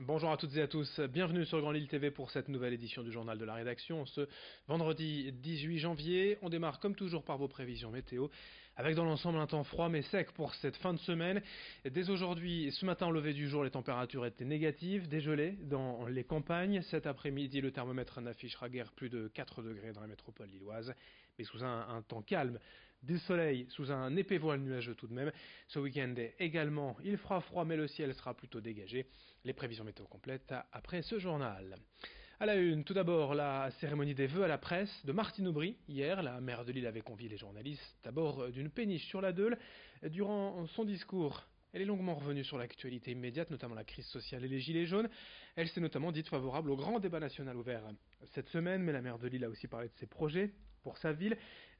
Bonjour à toutes et à tous, bienvenue sur Grand Lille TV pour cette nouvelle édition du journal de la rédaction. Ce vendredi 18 janvier, on démarre comme toujours par vos prévisions météo, avec dans l'ensemble un temps froid mais sec pour cette fin de semaine. Dès aujourd'hui, ce matin au lever du jour, les températures étaient négatives, dégelées dans les campagnes. Cet après-midi, le thermomètre n'affichera guère plus de 4 degrés dans la métropole lilloise, mais sous un temps calme. Du soleil sous un épais voile nuageux tout de même. Ce week-end également, il fera froid mais le ciel sera plutôt dégagé. Les prévisions météo complètes après ce journal. À la une, tout d'abord, la cérémonie des vœux à la presse de Martine Aubry. Hier, la maire de Lille avait convié les journalistes à bord d'une péniche sur la Deûle. Durant son discours, elle est longuement revenue sur l'actualité immédiate, notamment la crise sociale et les gilets jaunes. Elle s'est notamment dite favorable au grand débat national ouvert cette semaine, mais la maire de Lille a aussi parlé de ses projets pour sa ville,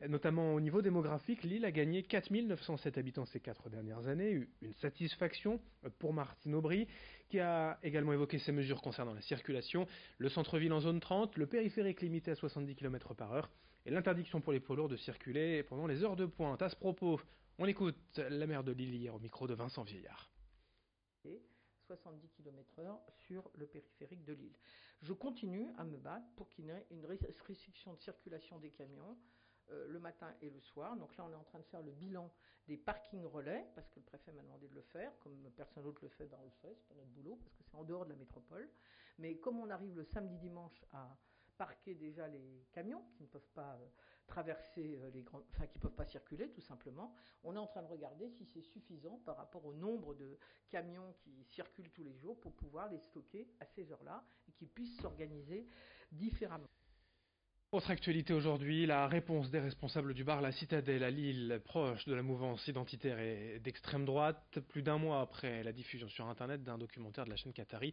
notamment au niveau démographique. Lille a gagné 4 907 habitants ces 4 dernières années, une satisfaction pour Martine Aubry, qui a également évoqué ses mesures concernant la circulation, le centre-ville en zone 30, le périphérique limité à 70 km par heure, et l'interdiction pour les poids lourds de circuler pendant les heures de pointe. À ce propos, on écoute la maire de Lille hier au micro de Vincent Vieillard. 70 km/h sur le périphérique de Lille. Je continue à me battre pour qu'il y ait une restriction de circulation des camions le matin et le soir. Donc là, on est en train de faire le bilan des parkings relais, parce que le préfet m'a demandé de le faire. Comme personne d'autre le fait, ben on le fait, c'est pas notre boulot, parce que c'est en dehors de la métropole. Mais comme on arrive le samedi-dimanche à parquer déjà les camions qui ne peuvent pas traverser qui ne peuvent pas circuler tout simplement, on est en train de regarder si c'est suffisant par rapport au nombre de camions qui circulent tous les jours pour pouvoir les stocker à ces heures-là et qu'ils puissent s'organiser différemment. Autre actualité aujourd'hui, la réponse des responsables du bar La Citadelle à Lille, proche de la mouvance identitaire et d'extrême droite, plus d'un mois après la diffusion sur Internet d'un documentaire de la chaîne qatari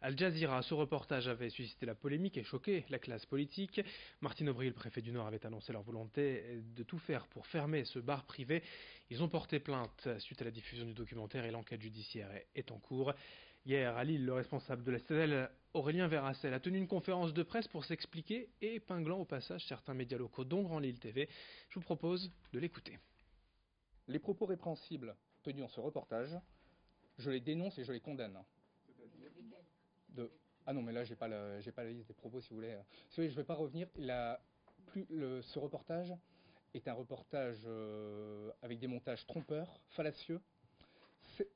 Al Jazeera. Ce reportage avait suscité la polémique et choqué la classe politique. Martine Aubry, le préfet du Nord, avait annoncé leur volonté de tout faire pour fermer ce bar privé. Ils ont porté plainte suite à la diffusion du documentaire et l'enquête judiciaire est en cours. Hier, à Lille, le responsable de la Citadelle, Aurélien Verracel, a tenu une conférence de presse pour s'expliquer et épinglant au passage certains médias locaux, dont Grand Lille TV. Je vous propose de l'écouter. Les propos répréhensibles tenus dans ce reportage, je les dénonce et je les condamne. Ah non, mais là, j'ai pas la liste des propos, si vous voulez. Si vous voulez, je ne vais pas revenir. Ce reportage est un reportage avec des montages trompeurs, fallacieux.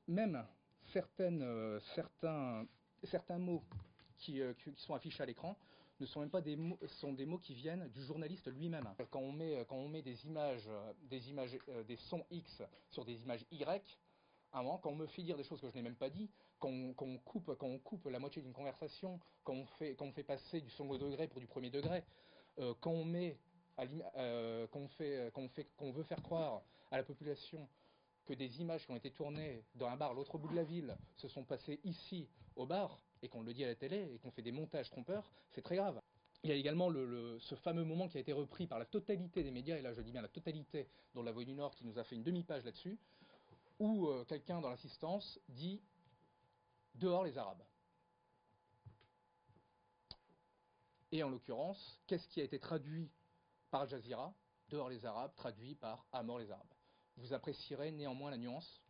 Même certains mots qui sont affichés à l'écran ne sont même pas des mots, sont des mots qui viennent du journaliste lui-même. Quand on met des images, des sons X sur des images Y, à un moment, quand on me fait dire des choses que je n'ai même pas dit, quand on coupe la moitié d'une conversation, quand on fait passer du second degré pour du premier degré, quand on veut faire croire à la population que des images qui ont été tournées dans un bar à l'autre bout de la ville se sont passées ici au bar, et qu'on le dit à la télé, et qu'on fait des montages trompeurs, c'est très grave. Il y a également ce fameux moment qui a été repris par la totalité des médias, et là je dis bien la totalité, dont la Voix du Nord qui nous a fait une demi-page là-dessus, où quelqu'un dans l'assistance dit « dehors les Arabes ». Et en l'occurrence, qu'est-ce qui a été traduit par Al Jazeera ? Dehors les Arabes, traduit par à mort les Arabes. Vous apprécierez néanmoins la nuance,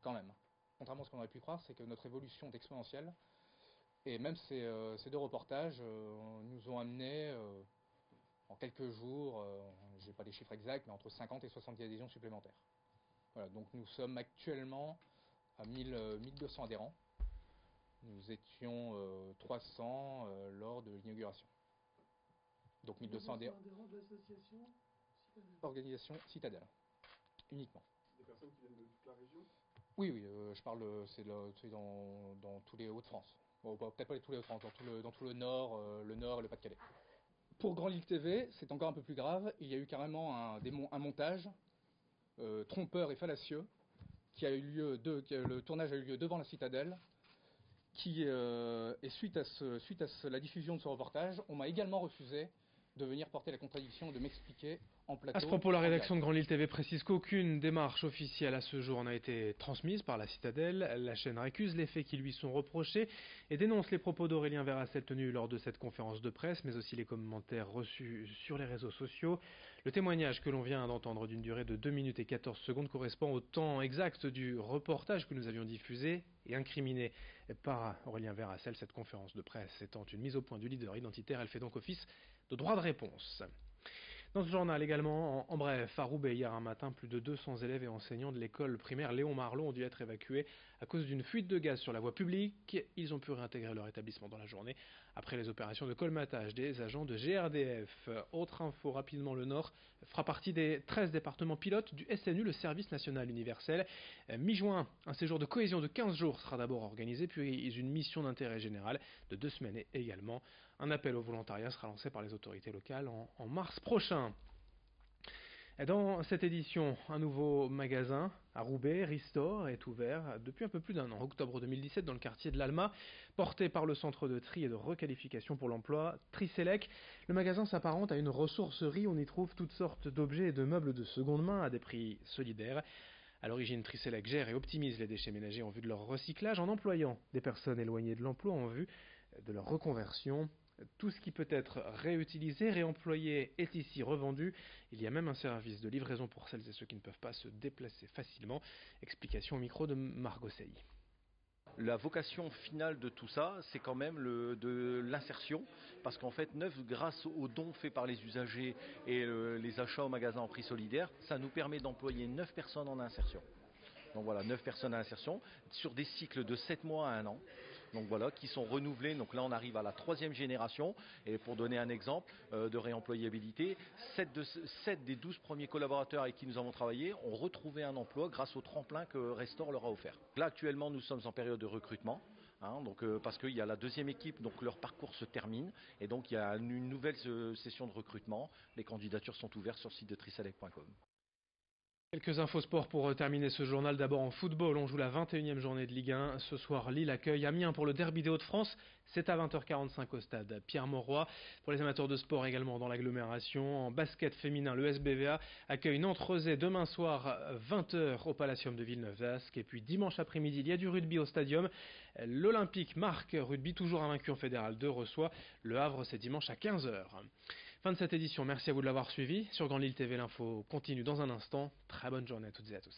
quand même. Contrairement à ce qu'on aurait pu croire, c'est que notre évolution est exponentielle. Et même ces deux reportages nous ont amené, en quelques jours, je n'ai pas les chiffres exacts, mais entre 50 et 70 adhésions supplémentaires. Voilà, donc nous sommes actuellement à 1200 adhérents. Nous étions 300 lors de l'inauguration. Donc 1200 adhérents de l'association Citadelle. Organisation Citadelle, uniquement. Des personnes qui viennent de toute la région ? Oui, je parle, c'est dans tous les Hauts-de-France. Bon, peut-être pas tous les Hauts-de-France, dans tout le Nord et le Pas-de-Calais. Pour Grand Lille TV, c'est encore un peu plus grave. Il y a eu carrément un montage trompeur et fallacieux qui a eu lieu, le tournage a eu lieu devant la Citadelle. Et suite à la diffusion de ce reportage, on m'a également refusé de venir porter la contradiction et de m'expliquer en plateau. À ce propos, la en rédaction de direct. Grand Lille TV précise qu'aucune démarche officielle à ce jour n'a été transmise par la Citadelle. La chaîne récuse les faits qui lui sont reprochés et dénonce les propos d'Aurélien Verracel tenus lors de cette conférence de presse, mais aussi les commentaires reçus sur les réseaux sociaux. Le témoignage que l'on vient d'entendre d'une durée de 2 minutes et 14 secondes correspond au temps exact du reportage que nous avions diffusé et incriminé par Aurélien Verracel. Cette conférence de presse étant une mise au point du leader identitaire, elle fait donc office de droit de réponse. Dans ce journal également, en bref, à Roubaix, hier un matin, plus de 200 élèves et enseignants de l'école primaire Léon Marlot ont dû être évacués à cause d'une fuite de gaz sur la voie publique. Ils ont pu réintégrer leur établissement dans la journée après les opérations de colmatage des agents de GRDF. Autre info rapidement, le Nord fera partie des 13 départements pilotes du SNU, le Service National Universel. Mi-juin, un séjour de cohésion de 15 jours sera d'abord organisé, puis une mission d'intérêt général de 2 semaines également. Un appel au volontariat sera lancé par les autorités locales en mars prochain. Dans cette édition, un nouveau magasin à Roubaix, Restore, est ouvert depuis un peu plus d'un an, octobre 2017, dans le quartier de l'Alma, porté par le centre de tri et de requalification pour l'emploi Triselec. Le magasin s'apparente à une ressourcerie, on y trouve toutes sortes d'objets et de meubles de seconde main à des prix solidaires. À l'origine, Triselec gère et optimise les déchets ménagers en vue de leur recyclage en employant des personnes éloignées de l'emploi en vue de leur reconversion. Tout ce qui peut être réutilisé, réemployé est ici revendu. Il y a même un service de livraison pour celles et ceux qui ne peuvent pas se déplacer facilement. Explication au micro de Margot Sey. La vocation finale de tout ça, c'est quand même de l'insertion, parce qu'en fait, grâce aux dons faits par les usagers et les achats au magasin en prix solidaire, ça nous permet d'employer 9 personnes en insertion. Donc voilà, 9 personnes à insertion, sur des cycles de 7 mois à 1 an. Donc voilà, qui sont renouvelés. Donc là, on arrive à la 3e génération. Et pour donner un exemple de réemployabilité, 7 des 12 premiers collaborateurs avec qui nous avons travaillé ont retrouvé un emploi grâce au tremplin que Restore leur a offert. Là, actuellement, nous sommes en période de recrutement. Parce qu'il y a la 2e équipe, donc leur parcours se termine. Et donc, il y a une nouvelle session de recrutement. Les candidatures sont ouvertes sur le site de triselec.com. Quelques infos sport pour terminer ce journal. D'abord en football, on joue la 21e journée de Ligue 1. Ce soir, Lille accueille Amiens pour le derby des Hauts-de-France. C'est à 20h45 au stade Pierre-Mauroy. Pour les amateurs de sport également dans l'agglomération, en basket féminin, le SBVA accueille Nantes-Rezé demain soir 20h au Palacium de Villeneuve-d'Ascq. Et puis dimanche après-midi, il y a du rugby au stadium. L'Olympique Marc Rugby, toujours invaincu en Fédéral 2, reçoit le Havre, c'est dimanche à 15h. Fin de cette édition, merci à vous de l'avoir suivi. Sur Grand Lille TV, l'info continue dans un instant. Très bonne journée à toutes et à tous.